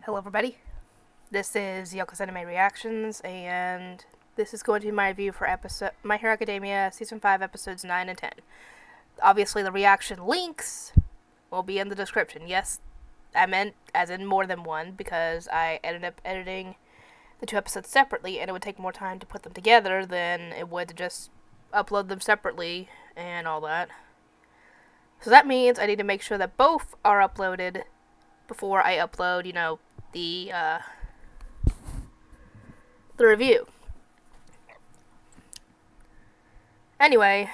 Hello everybody, this is Yoko's Anime Reactions, and this is going to be my review for My Hero Academia Season 5 Episodes 9 and 10. Obviously the reaction links will be in the description. Yes, I meant as in more than one, because I ended up editing the two episodes separately, and it would take more time to put them together than it would to just upload them separately and all that. So that means I need to make sure that both are uploaded before I upload, the review. Anyway,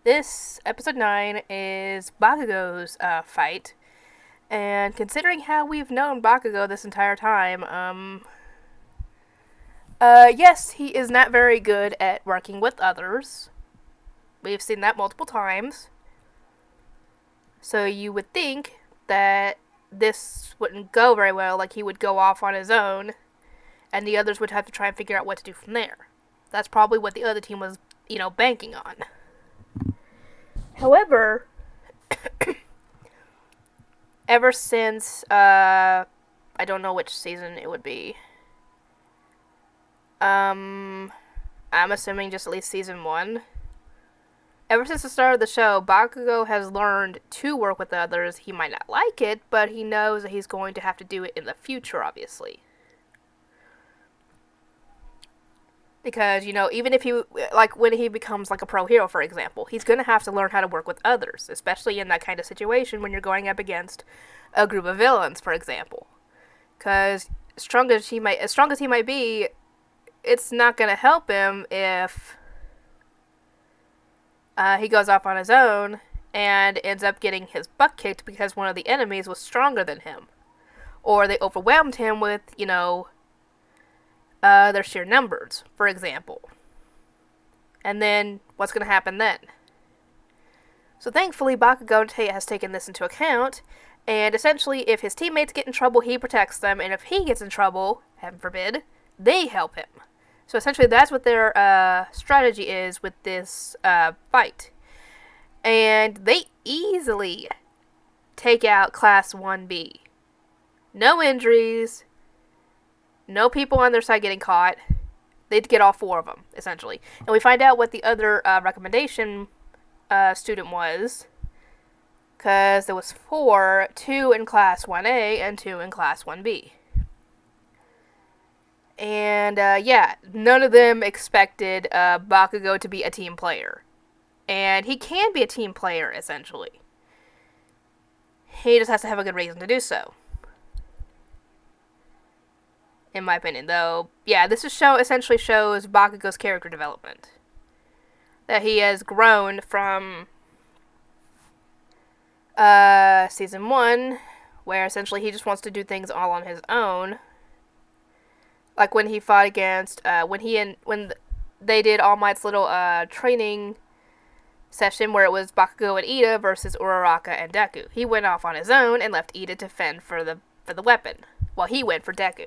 this episode 9 is Bakugo's fight, and considering how we've known Bakugo this entire time, yes, he is not very good at working with others. We've seen that multiple times. So you would think that this wouldn't go very well, like he would go off on his own, and the others would have to try and figure out what to do from there. That's probably what the other team was, banking on. However, ever since, I don't know which season it would be. I'm assuming just at least season 1. Ever since the start of the show, Bakugo has learned to work with others. He might not like it, but he knows that he's going to have to do it in the future, obviously. Because, even if he, when he becomes, a pro hero, for example, he's going to have to learn how to work with others, especially in that kind of situation when you're going up against a group of villains, for example. Because, as strong as he might be, it's not going to help him if he goes off on his own and ends up getting his butt kicked because one of the enemies was stronger than him. Or they overwhelmed him with, their sheer numbers, for example. And then, what's going to happen then? So thankfully, Bakugo has taken this into account, and essentially, if his teammates get in trouble, he protects them, and if he gets in trouble, heaven forbid, they help him. So essentially, that's what their strategy is with this fight. And they easily take out Class 1B. No injuries. No people on their side getting caught. They'd get all 4 of them, essentially. And we find out what the other recommendation student was. Because there was 4, 2 in Class 1A and 2 in Class 1B. And, none of them expected Bakugo to be a team player. And he can be a team player, essentially. He just has to have a good reason to do so. In my opinion, though, this essentially shows Bakugo's character development. That he has grown from Season 1, where essentially he just wants to do things all on his own. Like when he fought against, when they did All Might's little training session where it was Bakugo and Ida versus Uraraka and Deku. He went off on his own and left Ida to fend for the weapon, while he went for Deku.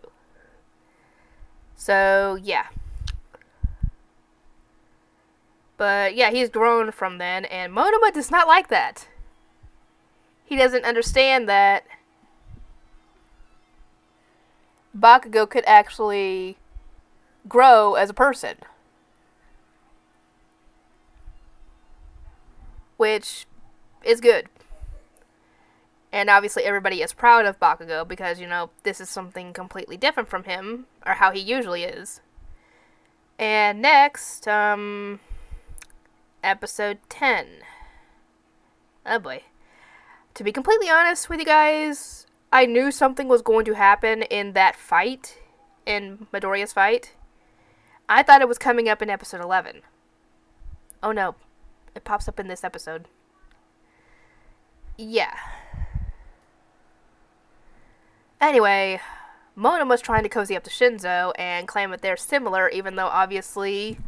So, yeah. But, he's grown from then, and Monoma does not like that. He doesn't understand that Bakugo could actually grow as a person. Which is good. And obviously everybody is proud of Bakugo because, this is something completely different from him, or how he usually is. And next, episode 10. Oh boy. To be completely honest with you guys, I knew something was going to happen in that fight, in Midoriya's fight. I thought it was coming up in episode 11. Oh no, it pops up in this episode. Yeah. Anyway, Monoma's trying to cozy up to Shinzo and claim that they're similar, even though obviously,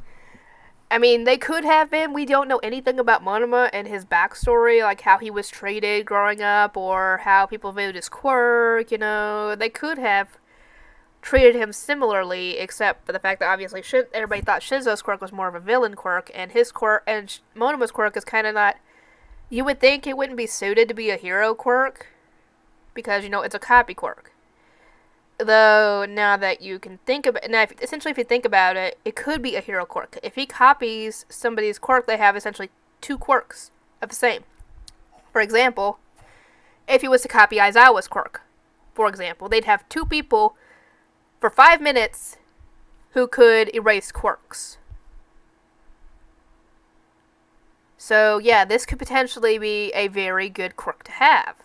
they could have been. We don't know anything about Monoma and his backstory, like how he was treated growing up, or how people viewed his quirk, They could have treated him similarly, except for the fact that obviously everybody thought Shinzo's quirk was more of a villain quirk, and his quirk, and Monoma's quirk is kind of not, you would think it wouldn't be suited to be a hero quirk. because, it's a copy quirk. Though, now that you can think about it, now, essentially if you think about it, it could be a hero quirk. If he copies somebody's quirk, they have essentially two quirks of the same. For example, if he was to copy Aizawa's quirk, for example, they'd have two people for 5 minutes who could erase quirks. So, yeah, this could potentially be a very good quirk to have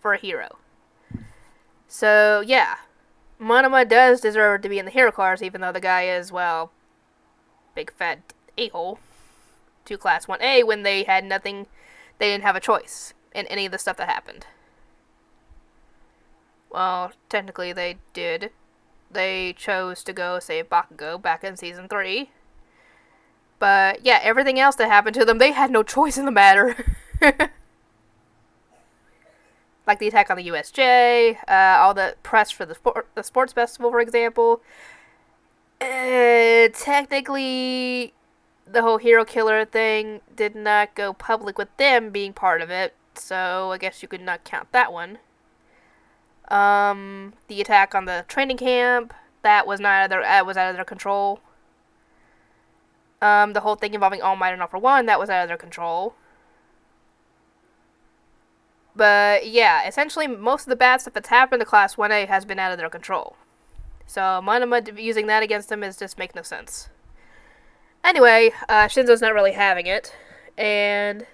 for a hero. So, yeah, Monoma does deserve to be in the hero class, even though the guy is, well, big fat a-hole to Class 1A when they had nothing, they didn't have a choice in any of the stuff that happened. Well, technically they did. They chose to go save Bakugo back in Season 3. But, yeah, everything else that happened to them, they had no choice in the matter. Like the attack on the USJ, all the press for the sports festival, for example. Technically, the whole hero killer thing did not go public with them being part of it, so I guess you could not count that one. The attack on the training camp, that was out of their control. The whole thing involving All Might and All for One, that was out of their control. But, yeah, essentially most of the bad stuff that's happened to Class 1A has been out of their control. So, Monoma using that against them just makes no sense. Anyway, Shinzo's not really having it, and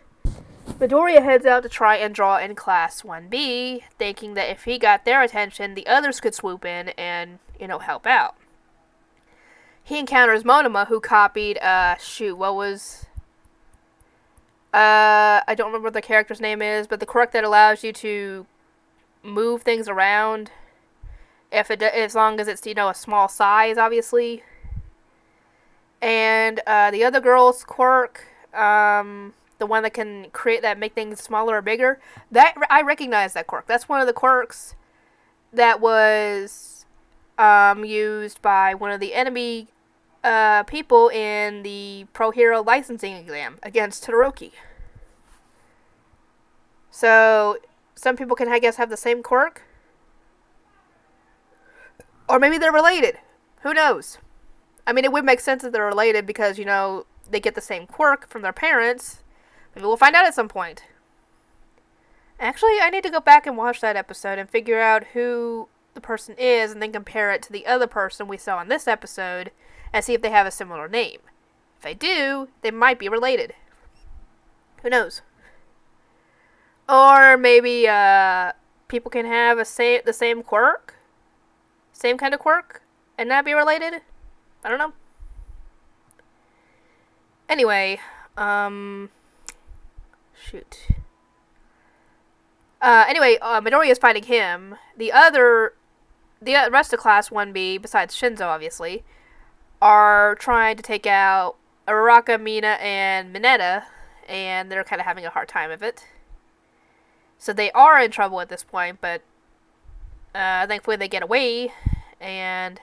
Midoriya heads out to try and draw in Class 1B, thinking that if he got their attention, the others could swoop in and, help out. He encounters Monoma, who copied, I don't remember what the character's name is, but the quirk that allows you to move things around, as long as it's, a small size, obviously. And, the other girl's quirk, the one that can make things smaller or bigger, I recognize that quirk. That's one of the quirks that was, used by one of the enemy, people in the Pro Hero licensing exam against Todoroki. So, some people can, I guess, have the same quirk. Or maybe they're related. Who knows? I mean, it would make sense that they're related because, they get the same quirk from their parents. Maybe we'll find out at some point. Actually, I need to go back and watch that episode and figure out who the person is and then compare it to the other person we saw in this episode and see if they have a similar name. If they do, they might be related. Who knows? Or maybe people can have the same quirk, same kind of quirk, and not be related. I don't know. Anyway, Midoriya is fighting him. The rest of Class 1B, besides Shinzo, obviously, are trying to take out Araraka, Mina, and Mineta, and they're kind of having a hard time of it. So they are in trouble at this point, but thankfully they get away, and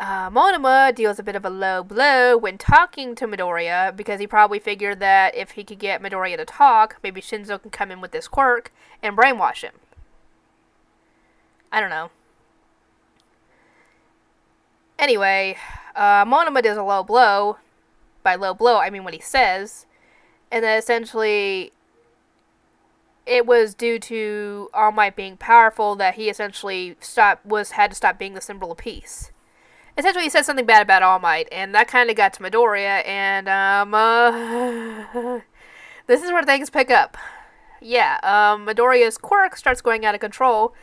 Monoma deals a bit of a low blow when talking to Midoriya, because he probably figured that if he could get Midoriya to talk, maybe Shinzo can come in with this quirk and brainwash him. I don't know. Anyway, Monoma does a low blow. By low blow, I mean what he says. And then essentially, it was due to All Might being powerful that he essentially had to stop being the symbol of peace. Essentially, he said something bad about All Might, and that kind of got to Midoriya, and, this is where things pick up. Yeah, Midoriya's quirk starts going out of control.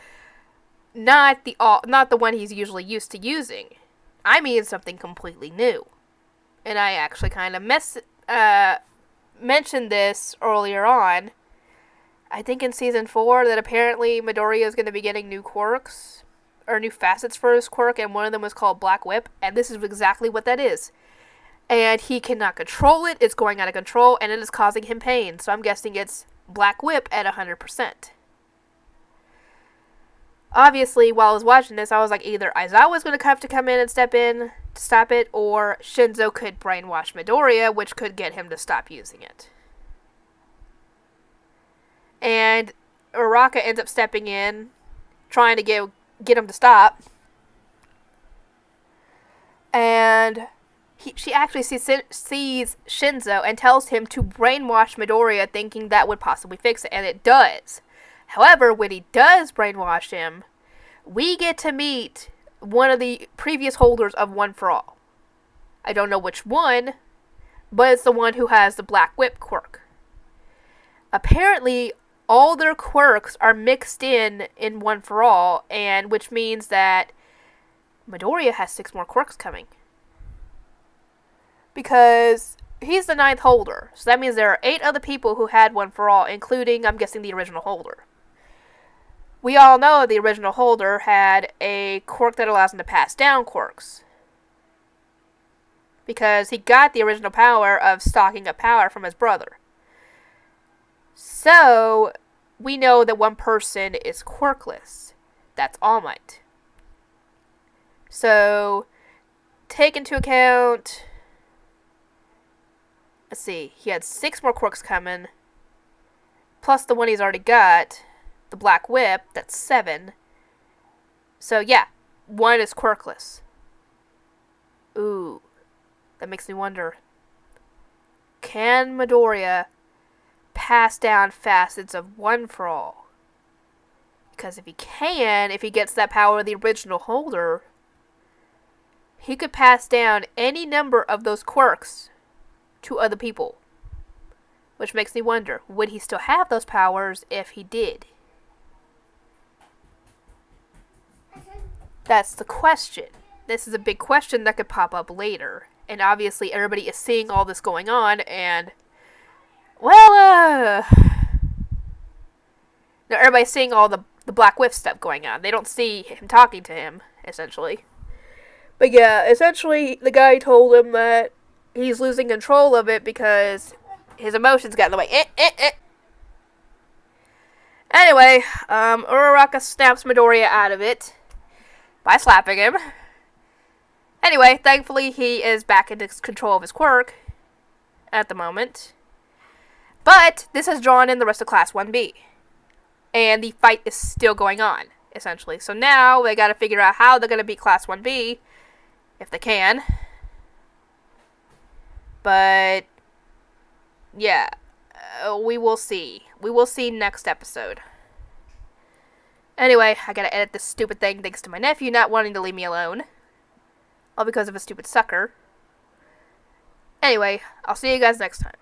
Not the one he's usually used to using. I mean something completely new. And I actually kind of mentioned this earlier on. I think in Season 4 that apparently Midoriya is going to be getting new quirks, or new facets for his quirk, and one of them was called Black Whip, and this is exactly what that is. And he cannot control it, it's going out of control, and it is causing him pain, so I'm guessing it's Black Whip at 100%. Obviously, while I was watching this, I was like, either Aizawa's going to have to come in and step in to stop it, or Shinzo could brainwash Midoriya, which could get him to stop using it. And Uraraka ends up stepping in, trying to get him to stop. And she actually sees Shinzo and tells him to brainwash Midoriya, thinking that would possibly fix it, and it does. However, when he does brainwash him, we get to meet one of the previous holders of One for All. I don't know which one, but it's the one who has the Black Whip quirk. Apparently, all their quirks are mixed in One for All, and which means that Midoriya has 6 more quirks coming. Because he's the 9th holder, so that means there are 8 other people who had One for All, including, I'm guessing, the original holder. We all know the original holder had a quirk that allows him to pass down quirks. Because he got the original power of stocking up power from his brother. So, we know that one person is quirkless. That's All Might. So, take into account... Let's see, he had 6 more quirks coming. Plus the one he's already got, the Black Whip, that's 7. So yeah, 1 is quirkless. Ooh, that makes me wonder. Can Midoriya pass down facets of One for All? Because if he can, if he gets that power of the original holder, he could pass down any number of those quirks to other people. Which makes me wonder, would he still have those powers if he did? That's the question. This is a big question that could pop up later. And obviously everybody is seeing all this going on and... Well, now everybody's seeing all the Black Whip stuff going on. They don't see him talking to him, essentially. But yeah, essentially the guy told him that he's losing control of it because his emotions got in the way. Anyway, Uraraka snaps Midoriya out of it by slapping him. Anyway, thankfully he is back into control of his quirk at the moment. But this has drawn in the rest of Class 1B. And the fight is still going on, essentially. So now they gotta figure out how they're gonna beat Class 1B, if they can. But, yeah, we will see. We will see next episode. Anyway, I gotta edit this stupid thing thanks to my nephew not wanting to leave me alone. All because of a stupid sucker. Anyway, I'll see you guys next time.